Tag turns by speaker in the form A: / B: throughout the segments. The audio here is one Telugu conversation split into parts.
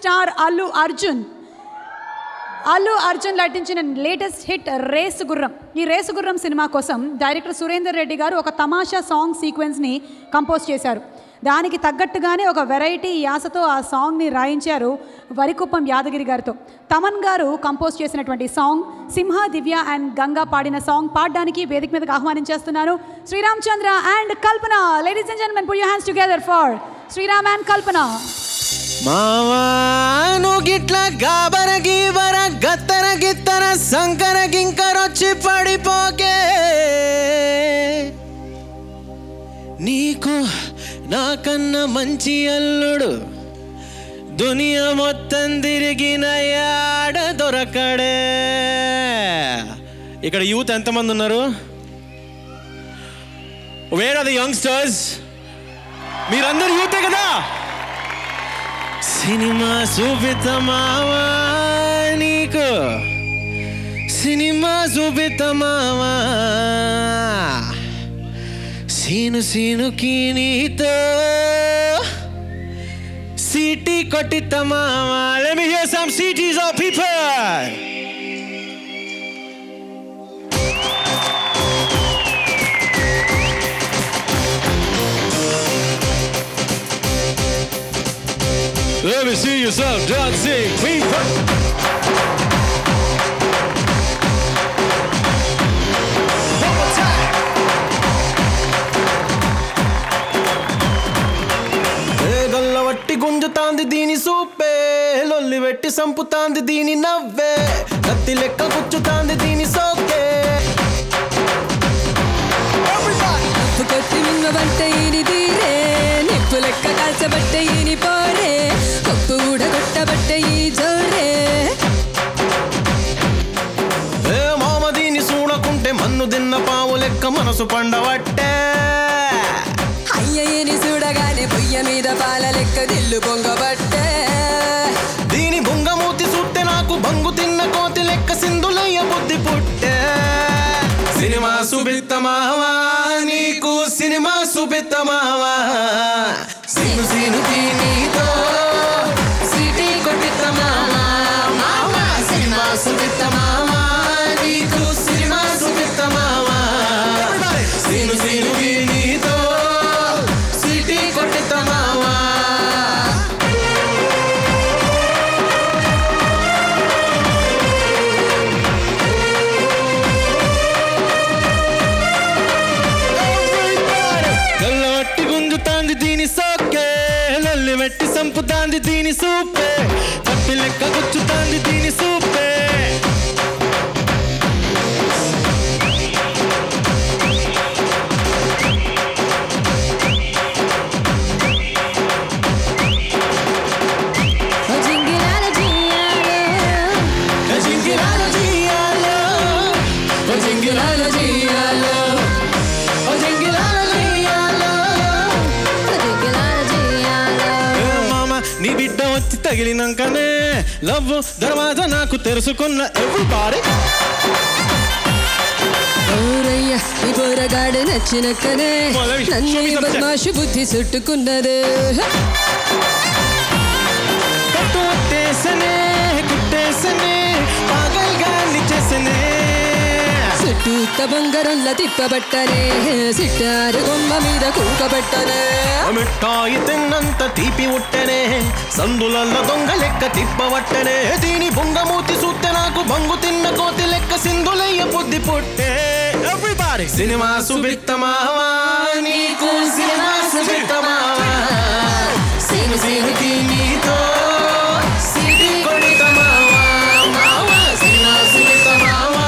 A: స్టార్ అల్లు అర్జున్ నటించిన లేటెస్ట్ హిట్ రేసు గుర్రం. ఈ రేసు గుర్రం సినిమా కోసం డైరెక్టర్ సురేందర్ రెడ్డి గారు ఒక తమాషా సాంగ్ సీక్వెన్స్ని కంపోజ్ చేశారు. దానికి తగ్గట్టుగానే ఒక వెరైటీ యాసతో ఆ సాంగ్ని రాయించారు వరికుప్పం యాదగిరి గారితో. తమన్ గారు కంపోజ్ చేసినటువంటి సాంగ్, సింహ, దివ్య అండ్ గంగా పాడిన సాంగ్ పాడడానికి వేదిక మీదకి ఆహ్వానించేస్తున్నాను Sriram Chandra and Kalpana. Ladies and gentlemen, put your hands together for Sriram and Kalpana.
B: మావాను గిట్ల గాబర గీబర గత్తర గిత్తర సంకర గింకరొచ్చి పడిపోకే, నీకు నాకన్నా మంచి అల్లుడు దునియా మొత్తం తిరిగిన యాడ దొరకడే. ఇక్కడ యూత్ ఎంతమంది ఉన్నారు? Where are the youngsters? మీరందరూ యూతే కదా? సినిమా చూపితమావా నీకు, సినిమా చూపితమావా, సీనుకి నీతో city కొట్టితమావా. Let me hear some cities of people. Let me see yourself dancing, people. One more time. గల్ల వట్టి గుంజుతాంది దీని సూపే, లొల్లి వెట్టి సంపుతాంది దీని నవ్వే, కత్తి లెక్క కూర్చుతాంది దీని సోకే.
C: కొట్టి మింగబట్టే ఈని తీరే, నిప్పు లెక్క కాల్చబట్టే ఈని పోరే, కొప్పు ఊడగొట్టబట్టే ఈ జోరే.
B: ఏ మామ దీన్ని చూడకుంటే మన్ను తిన్న పావు లెక్క మనసు పండబట్టే,
C: అయ్యని చూడగానే పొయ్య మీద పాల లెక్క దిల్లు పొంగబట్టే.
B: దీని బొంగమూతి చూస్తే నాకు బంగు తిన్న కోతి లెక్క సింధులయ్య బుద్ధి పుట్టే. సినిమా సుబిత్తమావా నీకు, సినిమా సుబిత్తమావా, సీనుకి నీతో సిటీ కొట్టితమావా. సినిమా సుబిత్తమావా నీకు, సినిమా సుబిత్తమావా, సీనుకి నీతో సిటీ కొట్టితమావా. గల్లవట్టి గుంజుతాంది దీని సోకే, లొల్లి వెట్టి సంపుతాంది దీని సూపే, తప్పి లెక్క గుచ్చుతాంది దీని సూపే. నీ బిడ్డ వచ్చి తగిలినాకనే లవ్ దర్వాజా నాకు తెరుచుకున్న ఎవ్రీబాడీ.
C: ఈ పోరగాడు నచ్చినక్కనే నన్ను బద్మాషు బుద్ధి చుట్టుకున్నదే.
B: కట్టేసనే కుట్టేసనే పాగల్గా నిచ్చేసనే,
C: చుట్టూత బంగారంలా తిప్పబట్టనే, సిట్టారు బొమ్మ మీద కూకబట్టనే.
B: మిఠాయి తిన్నంత తీపి ఉట్టనే, సందులల్ల దొంగ లెక్క తిప్పబట్టనే. దీని బొంగమూతి చూస్తే నాకు బంగు తిన్న కోతి లెక్క సింధులయ్య బుద్ధి పుట్టే. ఎవ్రీబాడీ సినిమా సుబిత్తమావా నీకు, సినిమా సుబిత్తమావా, సీనుకి నీతో సిటీ కొడితమావా. సినిమా సుబిత్తమావా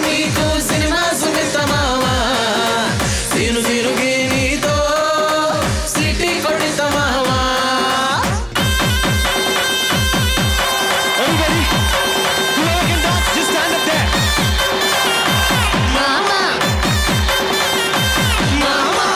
B: నీకు, సినిమా సుబిత్తమావా, సీనుకి నీతో city కొడితమావా. Everybody, whoever can dance, just stand up there. Mama, mama.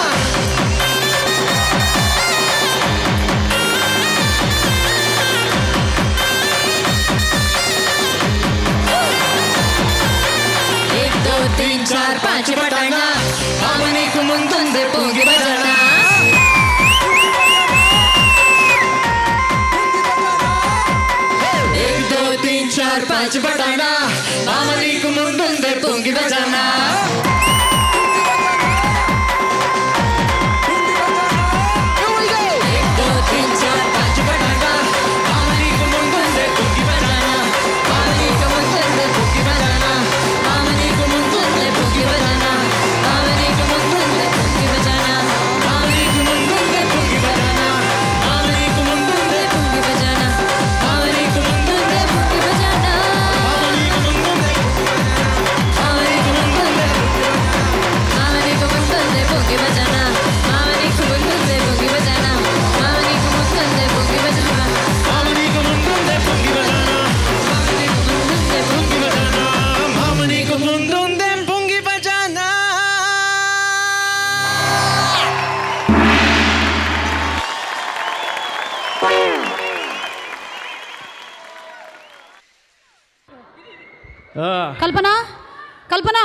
B: చార్ పాంచ్ బటానా మామ నీకు ముందుందే పొంగి బజానా
A: కల్పన కల్పన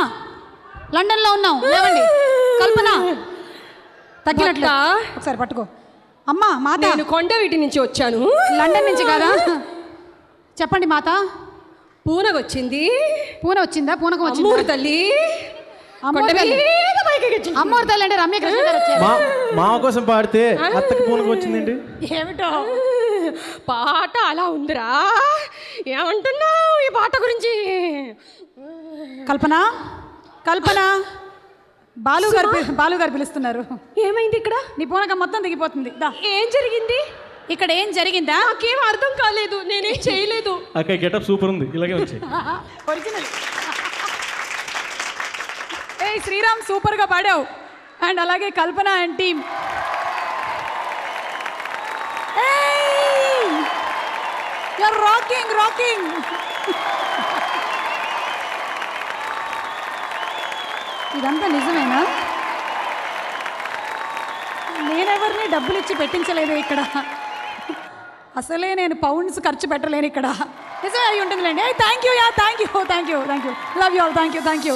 A: లండన్లో ఉన్నాం లేవండి కల్పన తగ్గినట్లు ఒకసారి పట్టుకో అమ్మా మాత
D: నేను కొండవీటి నుంచి వచ్చాను
A: లండన్ నుంచి కాదా చెప్పండి మాత
D: పూనగొచ్చింది
A: పూన వచ్చిందా పూనకం వచ్చిందా
D: అమ్మూరు తల్లి
A: అమ్మోరు తల్లి అమ్మోరు తల్లి అంటే రమ్యకృష్ణ గారు వచ్చారు
E: మామ కోసం పాడితే అత్తకి పూనకం వచ్చిందండి
A: ఏమిటో
D: పాట అలా ఉందిరా ఏమంటున్నావు ఈ పాట గురించి
A: కల్పన కల్పన బాలు గారు పిలుస్తున్నారు
D: ఏమైంది ఇక్కడ
A: నీ పూనకం మొత్తం దిగిపోతుంది దా
D: ఏం జరిగింది
A: ఇక్కడ ఏం జరిగిందా
D: నాకేం అర్థం కాలేదు నేనేం చేయలేదు
E: అక్క గెటప్ సూపర్ ఉంది ఇలాగే వచ్చి
A: ఒరిజినల్ ఏ శ్రీరామ్ సూపర్గా పాడావు అండ్ అలాగే Kalpana and team you're rocking rocking ఇదంతా నిజమేనా నేనెవరిని డబ్బులు ఇచ్చి పెట్టించలేదు ఇక్కడ అసలే నేను పౌండ్స్ ఖర్చు పెట్టలేను ఇక్కడ నిజమే అయి ఉంటుందిలేండి thank you yeah thank you love you all thank you